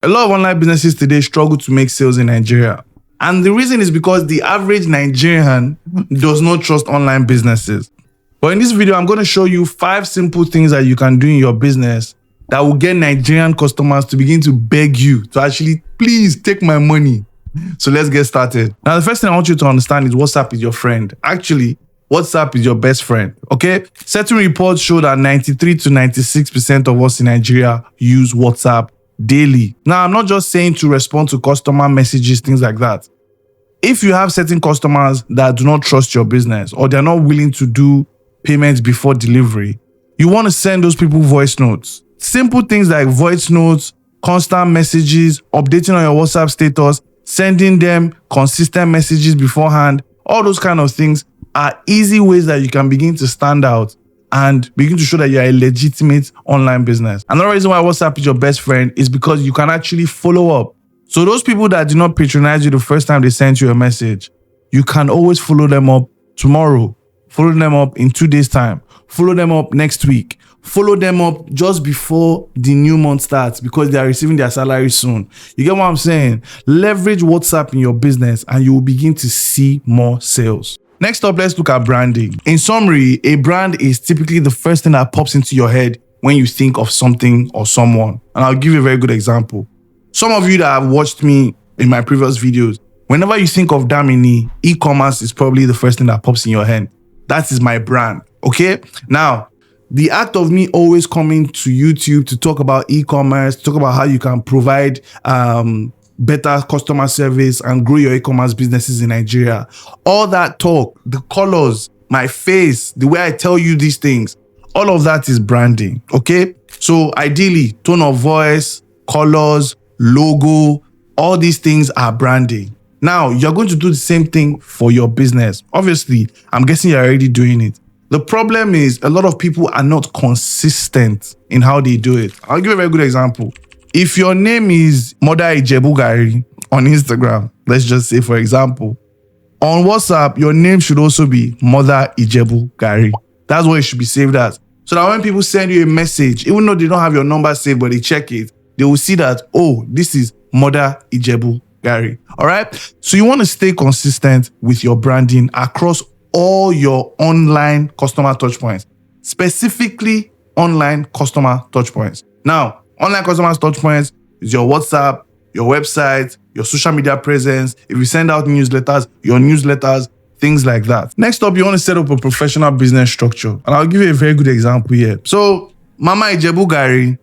A lot of online businesses today struggle to make sales in Nigeria. And the reason is because the average Nigerian does not trust online businesses. But in this video, I'm going to show you 5 simple things that you can do in your business that will get Nigerian customers to begin to beg you to actually, please take my money. So let's get started. Now, the first thing I want you to understand is WhatsApp is your friend. Actually, WhatsApp is your best friend, okay? Certain reports show that 93 to 96% of us in Nigeria use WhatsApp daily. Now, I'm not just saying to respond to customer messages, things like that. If you have certain customers that do not trust your business or they're not willing to do payments before delivery, you want to send those people voice notes. Simple things like voice notes, constant messages, updating on your WhatsApp status, sending them consistent messages beforehand, all those kind of things are easy ways that you can begin to stand out and begin to show that you're a legitimate online business. Another reason why WhatsApp is your best friend is because you can actually follow up. So those people that do not patronize you the first time they send you a message, you can always follow them up tomorrow, follow them up in 2 days' time, follow them up next week, follow them up just before the new month starts because they are receiving their salary soon. You get what I'm saying? Leverage WhatsApp in your business and you will begin to see more sales. Next up, let's look at branding. In summary, a brand is typically the first thing that pops into your head when you think of something or someone. And I'll give you a very good example. Some of you that have watched me in my previous videos, whenever you think of Damini, e-commerce is probably the first thing that pops in your head. That is my brand, okay? Now, the act of me always coming to YouTube to talk about e-commerce, talk about how you can provide better customer service and grow your e-commerce businesses in Nigeria. All that talk, the colors, my face, the way I tell you these things, all of that is branding, okay? So ideally, tone of voice, colors, logo, all these things are branding. Now, you're going to do the same thing for your business. Obviously, I'm guessing you're already doing it. The problem is a lot of people are not consistent in how they do it. I'll give you a very good example. If your name is Mother Ijebu Gari on Instagram, let's just say, for example, on WhatsApp, your name should also be Mother Ijebu Gari. That's what it should be saved as. So that when people send you a message, even though they don't have your number saved, but they check it, they will see that, oh, this is Mother Ijebu Gari. All right? So you want to stay consistent with your branding across all your online customer touchpoints, specifically online customer touchpoints. Now, online customer touchpoints is your WhatsApp, your website, your social media presence. If you send out newsletters, your newsletters, things like that. Next up, you want to set up a professional business structure. And I'll give you a very good example here. So, Mama Ijebu Gari,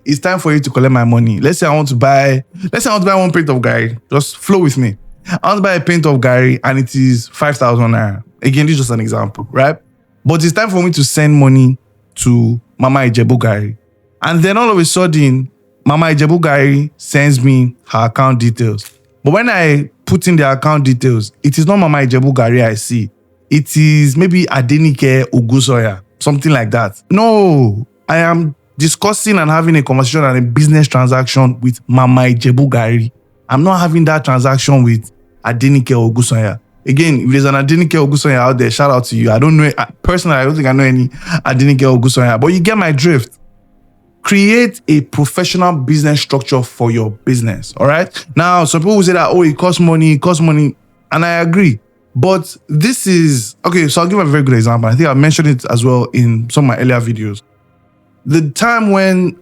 it's time for you to collect my money. Let's say I want to buy 1 pint of Gari. Just flow with me. I want to buy a pint of Gari and it is 5,000 naira. Again, this is just an example, right? But it's time for me to send money to Mama Ijebu Gari. And then all of a sudden, Mama Ijebu Gari sends me her account details. But when I put in the account details, it is not Mama Ijebu Gari I see. It is maybe Adenike Ogusoya, something like that. No, I am discussing and having a conversation and a business transaction with Mama Ijebu Gari. I'm not having that transaction with Adenike Ogusoya. Again, if there's an Adenike Ogusoya out there, shout out to you. I don't know, personally, I don't think I know any Adenike Ogusoya, but you get my drift. Create a professional business structure for your business, all right? Now, some people will say that, oh, it costs money, and I agree. But this is, okay, so I'll give a very good example. I think I mentioned it as well in some of my earlier videos. The time when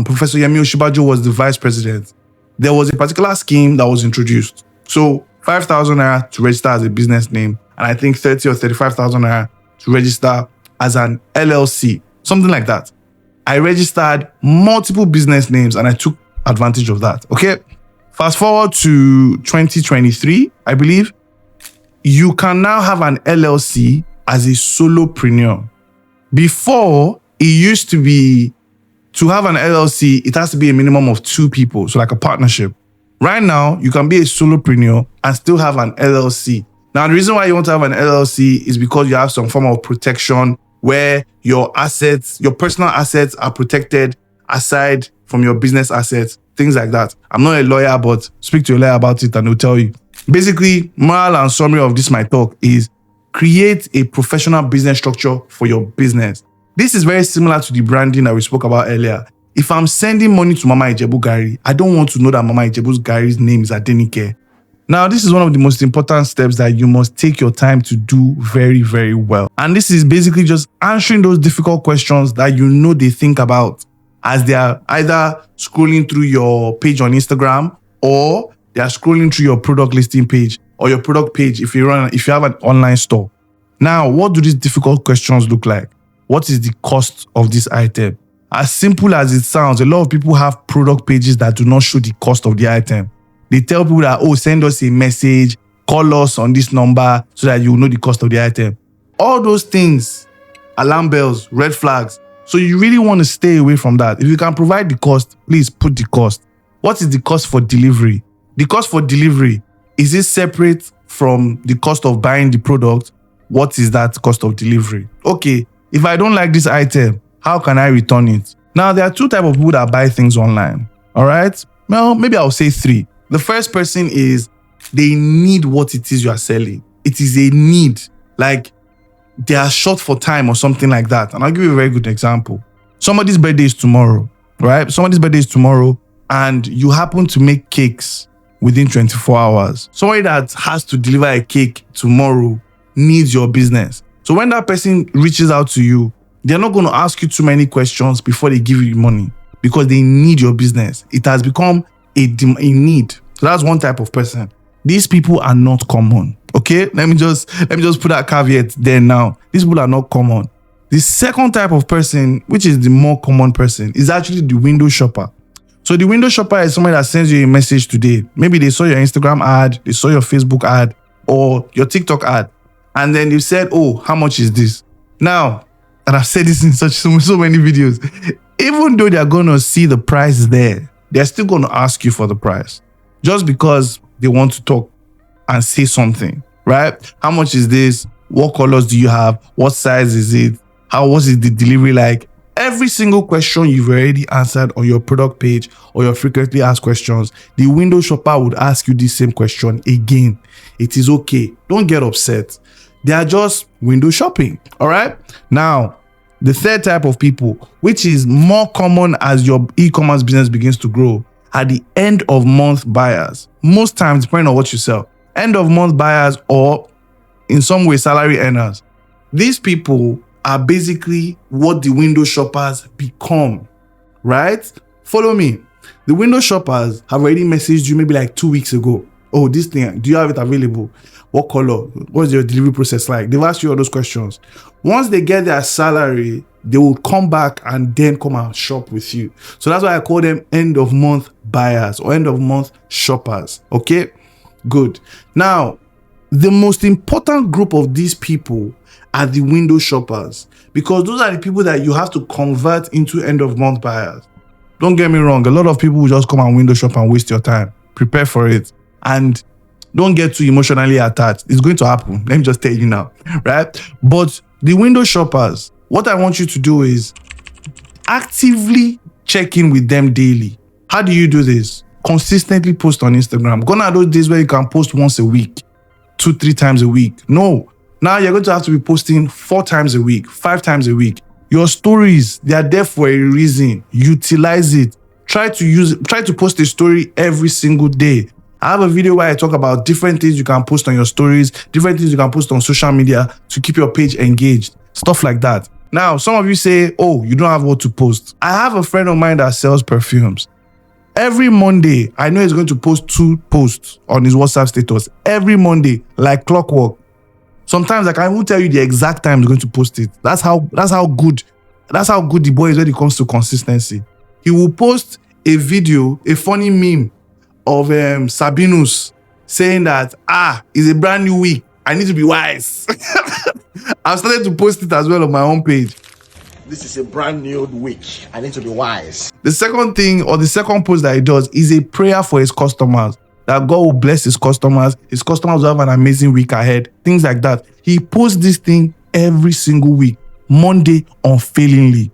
Professor Yemi Osinbajo was the vice president, there was a particular scheme that was introduced. So 5,000 naira to register as a business name, and I think 30 or 35,000 naira to register as an LLC, something like that. I registered multiple business names and I took advantage of that, okay? Fast forward to 2023, I believe. You can now have an LLC as a solopreneur. Before, it used to be, to have an LLC, it has to be a minimum of 2 people, so like a partnership. Right now, you can be a solopreneur and still have an LLC. Now, the reason why you want to have an LLC is because you have some form of protection where your assets, your personal assets are protected aside from your business assets, things like that. I'm not a lawyer, but speak to a lawyer about it and they'll tell you. Basically, moral and summary of this, my talk, is create a professional business structure for your business. This is very similar to the branding that we spoke about earlier. If I'm sending money to Mama Ijebu Gari, I don't want to know that Mama Ijebu Gari's name is Adenike. Now, this is one of the most important steps that you must take your time to do very, very well. And this is basically just answering those difficult questions that you know they think about as they are either scrolling through your page on Instagram, or they are scrolling through your product listing page or your product page if you have an online store. Now, what do these difficult questions look like? What is the cost of this item? As simple as it sounds, a lot of people have product pages that do not show the cost of the item. They tell people that, oh, send us a message, call us on this number so that you know the cost of the item. All those things, alarm bells, red flags. So you really want to stay away from that. If you can provide the cost, please put the cost. What is the cost for delivery? The cost for delivery, is it separate from the cost of buying the product? What is that cost of delivery? Okay, if I don't like this item, how can I return it? Now, there are two types of people that buy things online. All right? Well, maybe I'll say three. The first person is they need what it is you are selling. It is a need. Like they are short for time or something like that. And I'll give you a very good example. Somebody's birthday is tomorrow, right? Somebody's birthday is tomorrow and you happen to make cakes within 24 hours. Somebody that has to deliver a cake tomorrow needs your business. So when that person reaches out to you, they're not going to ask you too many questions before they give you money because they need your business. It has become a need. So that's one type of person. These people are not common. Okay, let me just put that caveat there now. These people are not common. The second type of person, which is the more common person, is actually the window shopper. So the window shopper is somebody that sends you a message today. Maybe they saw your Instagram ad, they saw your Facebook ad, or your TikTok ad, and then you said, "Oh, how much is this?" Now, and I've said this in so many videos, even though they're going to see the price there, they're still going to ask you for the price just because they want to talk and say something, right? How much is this? What colors do you have? What size is it? How was it the delivery like? Every single question you've already answered on your product page or your frequently asked questions, the window shopper would ask you the same question again. It is okay. Don't get upset. They are just window shopping. All right. Now, the third type of people, which is more common as your e-commerce business begins to grow, are the end of month buyers. Most times, depending on what you sell, end of month buyers or in some way salary earners. These people are basically what the window shoppers become, right? Follow me. The window shoppers have already messaged you maybe like 2 weeks ago. Oh, this thing, do you have it available? What color? What's your delivery process like? They've asked you all those questions. Once they get their salary, they will come back and then come and shop with you. So that's why I call them end of month buyers or end of month shoppers. Okay, good. Now, the most important group of these people are the window shoppers, because those are the people that you have to convert into end of month buyers. Don't get me wrong. A lot of people will just come and window shop and waste your time. Prepare for it. And don't get too emotionally attached. It's going to happen. Let me just tell you now, right? But the window shoppers, what I want you to do is actively check in with them daily. How do you do this? Consistently post on Instagram. Gone are those days where you can post once a week, 2-3 times a week. No. Now you're going to have to be posting 4 times a week, 5 times a week. Your stories, they are there for a reason. Utilize it. Try to post a story every single day. I have a video where I talk about different things you can post on your stories, different things you can post on social media to keep your page engaged, stuff like that. Now, some of you say, oh, you don't have what to post. I have a friend of mine that sells perfumes. Every Monday, I know he's going to post 2 posts on his WhatsApp status. Every Monday, like clockwork. Sometimes I can even tell you the exact time he's going to post it. That's how good the boy is when it comes to consistency. He will post a video, a funny meme of Sabinus saying that, it's a brand new week. I need to be wise. I've started to post it as well on my own page. This is a brand new week. I need to be wise. The second thing, or the second post that he does, is a prayer for his customers. That God will bless his customers. His customers will have an amazing week ahead. Things like that. He posts this thing every single week. Monday, unfailingly.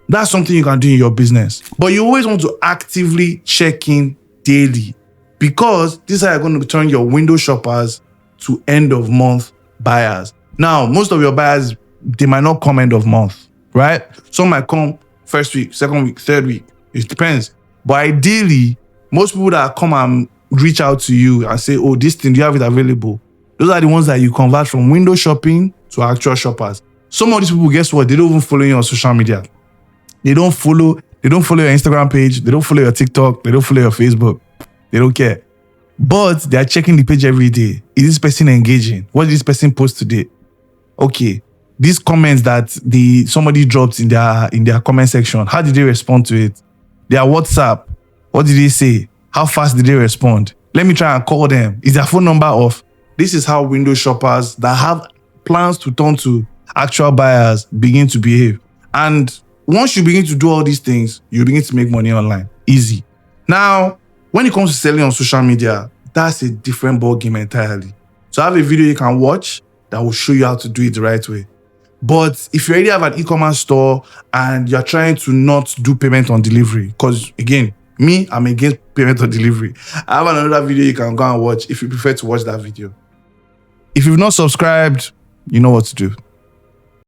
That's something you can do in your business. But you always want to actively check in daily, because these are going to turn your window shoppers to end of month buyers. Now, most of your buyers, they might not come end of month, right? Some might come first week, second week, third week. It depends. But ideally, most people that come and reach out to you and say, oh, this thing, do you have it available? Those are the ones that you convert from window shopping to actual shoppers. Some of these people, guess what? They don't even follow you on social media. They don't follow your Instagram page. They don't follow your TikTok. They don't follow your Facebook. They don't care. But they are checking the page every day. Is this person engaging? What did this person post today? Okay. These comments that somebody dropped in their comment section, how did they respond to it? Their WhatsApp, what did they say? How fast did they respond? Let me try and call them. Is their phone number off? This is how window shoppers that have plans to turn to actual buyers begin to behave. And once you begin to do all these things, you begin to make money online. Easy. Now, when it comes to selling on social media, that's a different ballgame entirely. So I have a video you can watch that will show you how to do it the right way. But if you already have an e-commerce store and you're trying to not do payment on delivery, because again, I'm against payment on delivery. I have another video you can go and watch if you prefer to watch that video. If you've not subscribed, you know what to do.